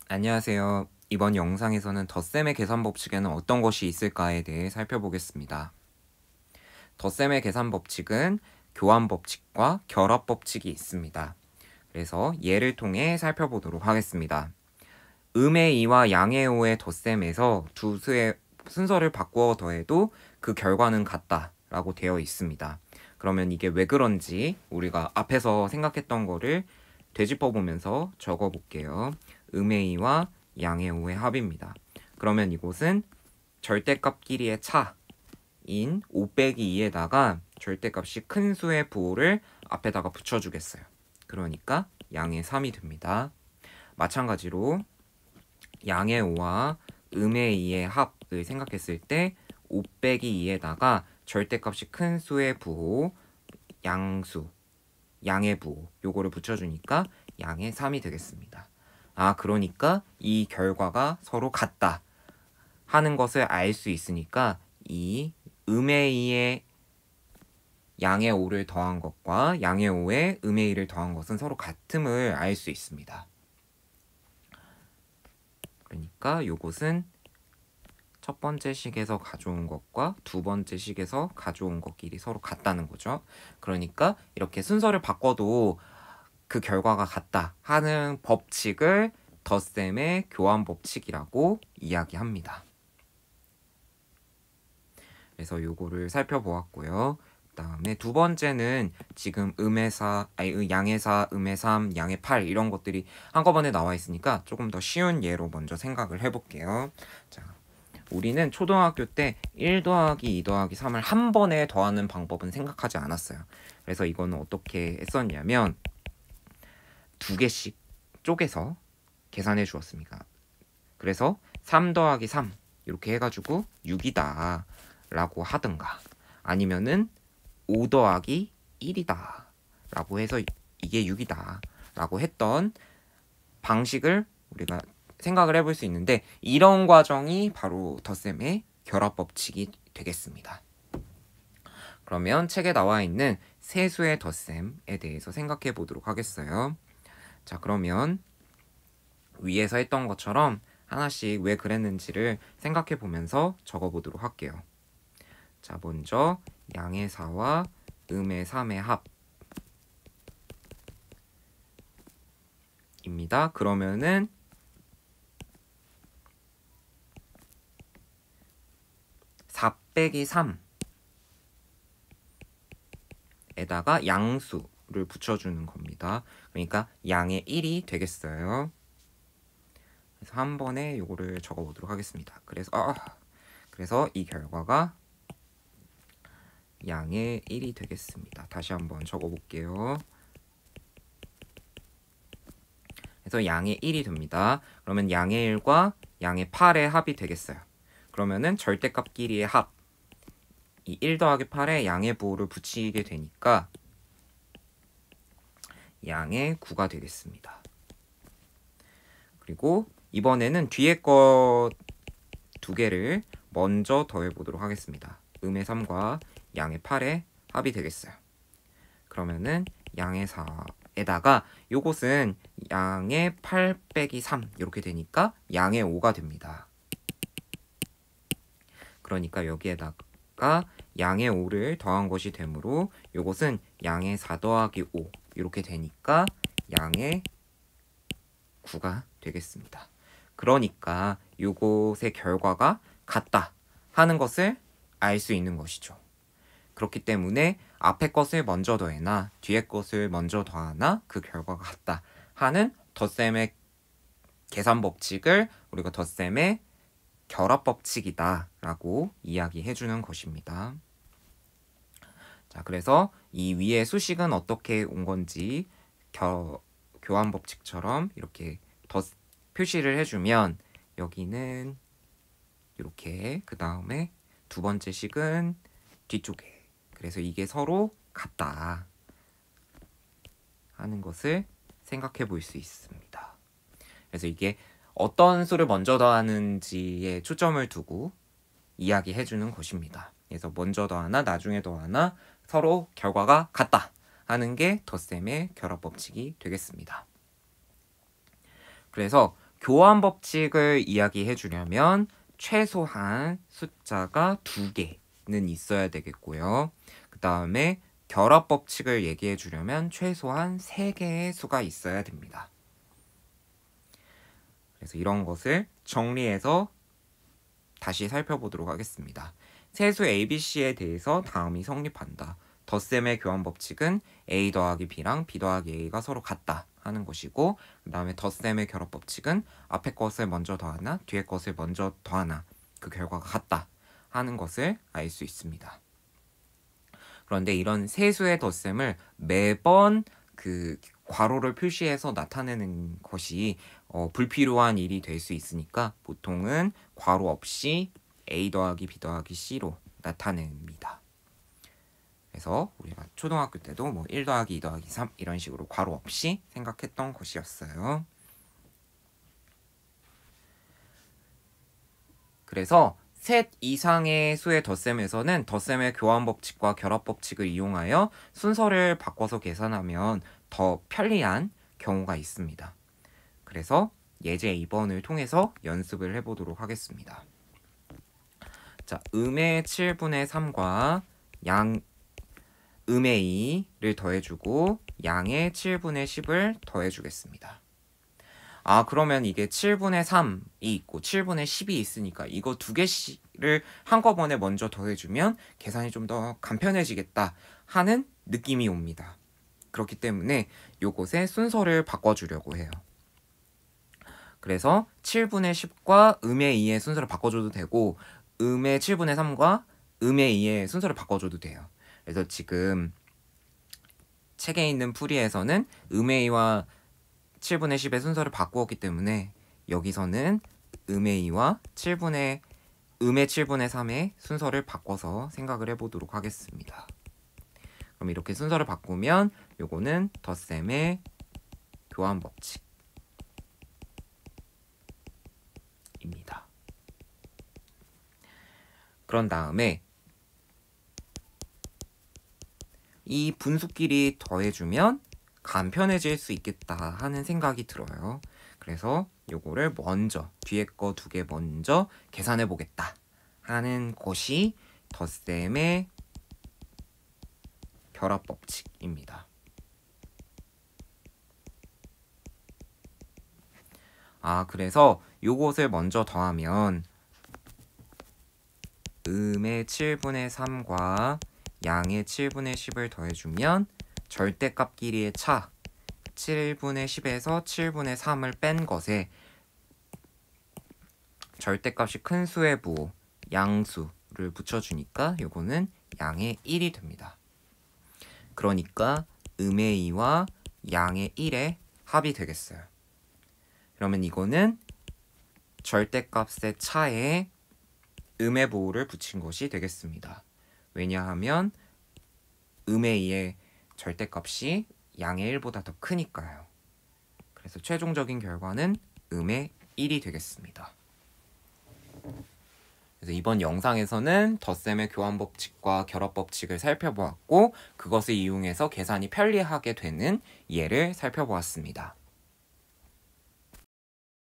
안녕하세요. 이번 영상에서는 덧셈의 계산 법칙에는 어떤 것이 있을까에 대해 살펴보겠습니다. 덧셈의 계산 법칙은 교환 법칙과 결합 법칙이 있습니다. 그래서 예를 통해 살펴보도록 하겠습니다. 음의 2와 양의 5의 덧셈에서 두 수의 순서를 바꾸어 더해도 그 결과는 같다 라고 되어 있습니다. 그러면 이게 왜 그런지 우리가 앞에서 생각했던 거를 되짚어 보면서 적어 볼게요. 음의 2와 양의 5의 합입니다. 그러면 이곳은 절대값 끼리의 차인 5 빼기 2에다가 절대값이 큰 수의 부호를 앞에다가 붙여주겠어요. 그러니까 양의 3이 됩니다. 마찬가지로 양의 5와 음의 2의 합을 생각했을 때 5 빼기 2에다가 절대값이 큰 수의 부호 양수, 양의 부호 요거를 붙여주니까 양의 3이 되겠습니다. 그러니까 이 결과가 서로 같다 하는 것을 알 수 있으니까 이 음의 2에 양의 5를 더한 것과 양의 5에 음의 2를 더한 것은 서로 같음을 알 수 있습니다. 그러니까 요것은 첫 번째 식에서 가져온 것과 두 번째 식에서 가져온 것끼리 서로 같다는 거죠. 그러니까 이렇게 순서를 바꿔도 그 결과가 같다 하는 법칙을 덧셈의 교환 법칙이라고 이야기합니다. 그래서 요거를 살펴보았고요. 그다음에 두 번째는 지금 양의 4, 음의 3, 양의 8 이런 것들이 한꺼번에 나와 있으니까 조금 더 쉬운 예로 먼저 생각을 해볼게요. 자, 우리는 초등학교 때 1 더하기 2 더하기 3을 한 번에 더하는 방법은 생각하지 않았어요. 그래서 이거는 어떻게 했었냐면 두 개씩 쪼개서 계산해 주었습니다. 그래서 3 더하기 3 이렇게 해가지고 6이다 라고 하든가 아니면은 5 더하기 1이다 라고 해서 이게 6이다 라고 했던 방식을 우리가 생각을 해볼 수 있는데 이런 과정이 바로 덧셈의 결합 법칙이 되겠습니다. 그러면 책에 나와 있는 세수의 덧셈에 대해서 생각해 보도록 하겠어요. 자, 그러면 위에서 했던 것처럼 하나씩 왜 그랬는지를 생각해 보면서 적어 보도록 할게요. 자, 먼저 양의 4와 음의 3의 합입니다. 그러면은 4 빼기 3에다가 양수를 붙여주는 겁니다. 그러니까 양의 1이 되겠어요. 그래서 한 번에 요거를 적어 보도록 하겠습니다. 그래서 이 결과가 양의 1이 되겠습니다. 다시 한번 적어 볼게요. 그래서 양의 1이 됩니다. 그러면 양의 1과 양의 8의 합이 되겠어요. 그러면은 절대값끼리의 합, 이 1 더하기 8에 양의 부호를 붙이게 되니까 양의 9가 되겠습니다. 그리고 이번에는 뒤에 거 두 개를 먼저 더해 보도록 하겠습니다. 음의 3과 양의 8의 합이 되겠어요. 그러면은 양의 4에다가 요것은 양의 8 빼기 3 이렇게 되니까 양의 5가 됩니다. 그러니까 여기에다가 양의 5를 더한 것이 되므로 요것은 양의 4 더하기 5 이렇게 되니까 양의 9가 되겠습니다. 그러니까 요것의 결과가 같다 하는 것을 알 수 있는 것이죠. 그렇기 때문에 앞에 것을 먼저 더해나 뒤에 것을 먼저 더하나 그 결과가 같다 하는 덧셈의 계산 법칙을 우리가 덧셈의 결합 법칙이다 라고 이야기해 주는 것입니다. 자, 그래서 이 위의 수식은 어떻게 온 건지 교환 법칙처럼 이렇게 표시를 해주면 여기는 이렇게 그 다음에 두 번째 식은 뒤쪽에, 그래서 이게 서로 같다 하는 것을 생각해 볼 수 있습니다. 그래서 이게 어떤 수를 먼저 더하는지에 초점을 두고 이야기해 주는 것입니다. 그래서 먼저 더하나 나중에 더하나 서로 결과가 같다 하는 게 덧셈의 결합 법칙이 되겠습니다. 그래서 교환 법칙을 이야기해 주려면 최소한 숫자가 2개는 있어야 되겠고요. 그 다음에 결합 법칙을 얘기해 주려면 최소한 3개의 수가 있어야 됩니다. 그래서 이런 것을 정리해서 다시 살펴보도록 하겠습니다. 세수 ABC에 대해서 다음이 성립한다. 덧셈의 교환 법칙은 A 더하기 B랑 B 더하기 A가 서로 같다 하는 것이고, 그 다음에 덧셈의 결합 법칙은 앞에 것을 먼저 더하나 뒤에 것을 먼저 더하나 그 결과가 같다 하는 것을 알 수 있습니다. 그런데 이런 세수의 덧셈을 매번 그 괄호를 표시해서 나타내는 것이 불필요한 일이 될 수 있으니까 보통은 괄호 없이 A 더하기 B 더하기 C로 나타냅니다. 그래서 우리가 초등학교 때도 뭐 1 더하기 2 더하기 3 이런 식으로 괄호 없이 생각했던 것이었어요. 그래서 셋 이상의 수의 덧셈에서는 덧셈의 교환 법칙과 결합 법칙을 이용하여 순서를 바꿔서 계산하면 더 편리한 경우가 있습니다. 그래서 예제 2번을 통해서 연습을 해보도록 하겠습니다. 자, 음의 7분의 3과 음의 2를 더해주고 양의 7분의 10을 더해주겠습니다. 그러면 이게 7분의 3이 있고 7분의 10이 있으니까 이거 2개씩을 한꺼번에 먼저 더해주면 계산이 좀 더 간편해지겠다 하는 느낌이 옵니다. 그렇기 때문에 요것의 순서를 바꿔주려고 해요. 그래서 7분의 10과 음의 2의 순서를 바꿔줘도 되고 음의 7분의 3과 음의 2의 순서를 바꿔줘도 돼요. 그래서 지금 책에 있는 풀이에서는 음의 2와 7분의 10의 순서를 바꾸었기 때문에 여기서는 음의 2와 음의 7분의 3의 순서를 바꿔서 생각을 해보도록 하겠습니다. 그럼 이렇게 순서를 바꾸면 요거는 덧셈의 교환 법칙입니다. 그런 다음에 이 분수끼리 더해주면 간편해질 수 있겠다 하는 생각이 들어요. 그래서 요거를 먼저 뒤에 거 2개 먼저 계산해 보겠다 하는 것이 덧셈의 결합 법칙입니다. 그래서 요것을 먼저 더하면 음의 7분의 3과 양의 7분의 10을 더해주면 절대값끼리의 차 7분의 10에서 7분의 3을 뺀 것에 절대값이 큰 수의 부호 양수를 붙여주니까 요거는 양의 1이 됩니다. 그러니까 음의 2와 양의 1의 합이 되겠어요. 그러면 이거는 절대값의 차에 음의 부호를 붙인 것이 되겠습니다. 왜냐하면 음의 2의 절대값이 양의 1보다 더 크니까요. 그래서 최종적인 결과는 음의 1이 되겠습니다. 그래서 이번 영상에서는 덧셈의 교환 법칙과 결합 법칙을 살펴보았고 그것을 이용해서 계산이 편리하게 되는 예를 살펴보았습니다.